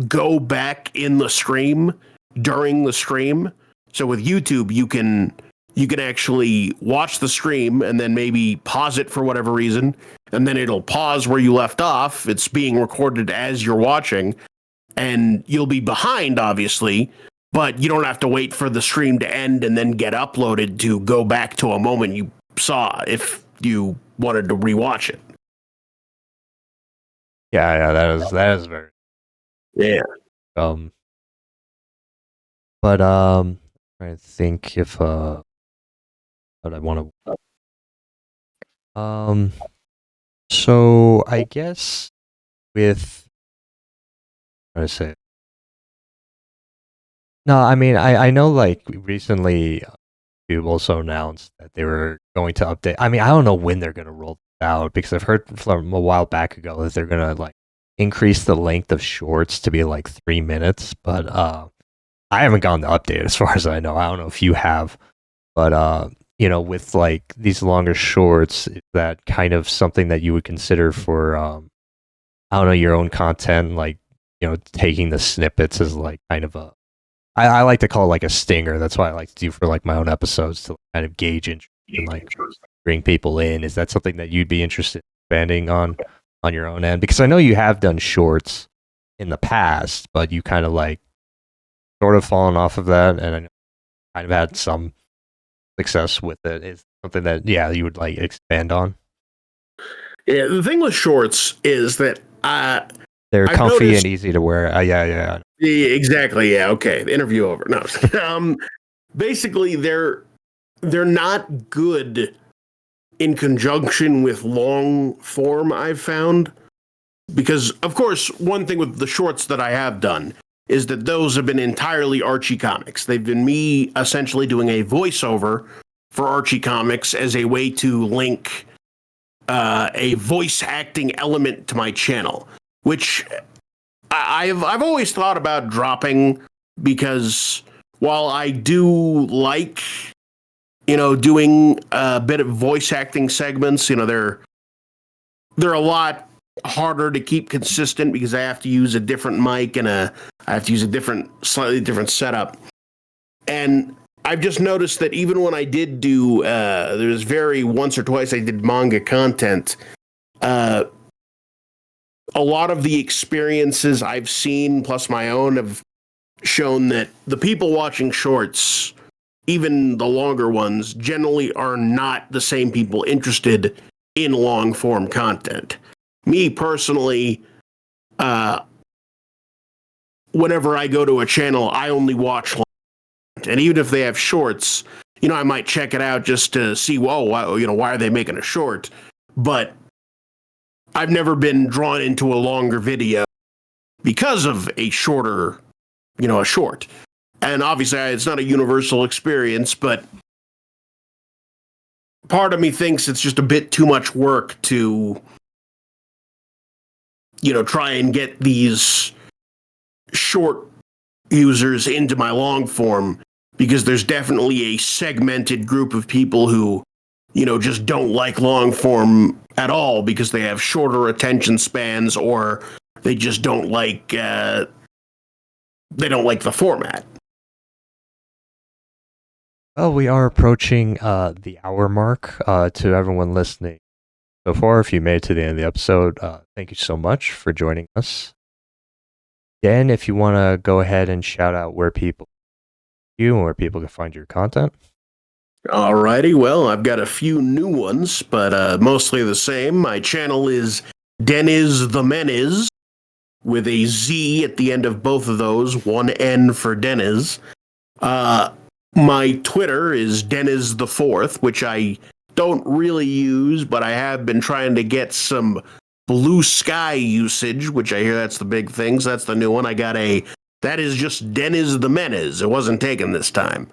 go back in the stream during the stream. So with YouTube, you can actually watch the stream and then maybe pause it for whatever reason, and then it'll pause where you left off. It's being recorded as you're watching, and you'll be behind, obviously, but you don't have to wait for the stream to end and then get uploaded to go back to a moment you saw if you wanted to rewatch it. Yeah, that is very. Yeah. But I think if what I want to. So I guess with. How to say? No, I know like recently, YouTube also announced that they were going to update. I don't know when they're going to roll it out, because I've heard from a while back ago that they're going to like increase the length of shorts to be like 3 minutes, but I haven't gotten the update as far as I know. I don't know if you have, but with like these longer shorts, is that kind of something that you would consider for I don't know, your own content, like taking the snippets as like kind of a, I like to call it like a stinger. That's what I like to do for like my own episodes, to kind of gauge interest and like bring people in. Is that something that you'd be interested in expanding on your own end? Because I know you have done shorts in the past, but you kind of like sort of fallen off of that, and I kind of had some success with it. Is something that you would like expand on? Yeah, the thing with shorts is that they're comfy and easy to wear. Yeah. Exactly. Yeah. Okay. The interview over. No. Basically, they're not good in conjunction with long form, I've found, because of course, one thing with the shorts that I have done is that those have been entirely Archie comics. They've been me essentially doing a voiceover for Archie comics as a way to link a voice acting element to my channel, which I've always thought about dropping, because while I do like, doing a bit of voice acting segments, they're a lot harder to keep consistent because I have to use a different mic and I have to use a slightly different setup. And I've just noticed that even when I did do, once or twice I did manga content, a a lot of the experiences I've seen, plus my own, have shown that the people watching shorts, even the longer ones, generally are not the same people interested in long form content. Me personally, whenever I go to a channel, I only watch long content. And even if they have shorts, I might check it out just to see, why are they making a short? But I've never been drawn into a longer video because of a shorter, a short. And obviously, it's not a universal experience, but part of me thinks it's just a bit too much work to, try and get these short users into my long form, because there's definitely a segmented group of people who, just don't like long form at all because they have shorter attention spans, or they just don't like the format. Well, we are approaching the hour mark. To everyone listening so far, if you made it to the end of the episode, thank you so much for joining us. Dan, if you want to go ahead and shout out where people and where people can find your content. Alrighty, well, I've got a few new ones, but mostly the same. My channel is Deniz the Meniz, with a Z at the end of both of those, one N for Deniz. My Twitter is Deniz the Fourth, which I don't really use, but I have been trying to get some blue sky usage, which I hear that's the big thing. So that's the new one. That is just Deniz the Meniz. It wasn't taken this time.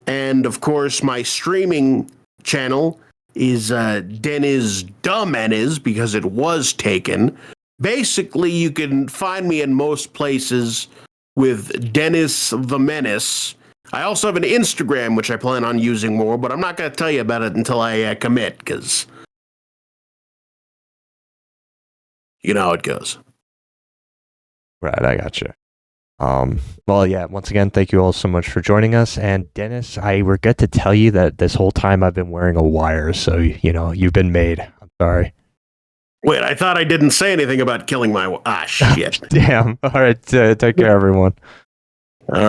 And of course, my streaming channel is Deniz da Meniz, because it was taken. Basically, you can find me in most places with Dennis the Menace. I also have an Instagram, which I plan on using more, but I'm not going to tell you about it until I commit, because you know how it goes. Right, I got you. Well, yeah, once again, thank you all so much for joining us. And Dennis, I forget to tell you that this whole time I've been wearing a wire, so, you've been made. I'm sorry. Wait, I thought I didn't say anything about killing my... shit. Damn. All right, take care, everyone. All right.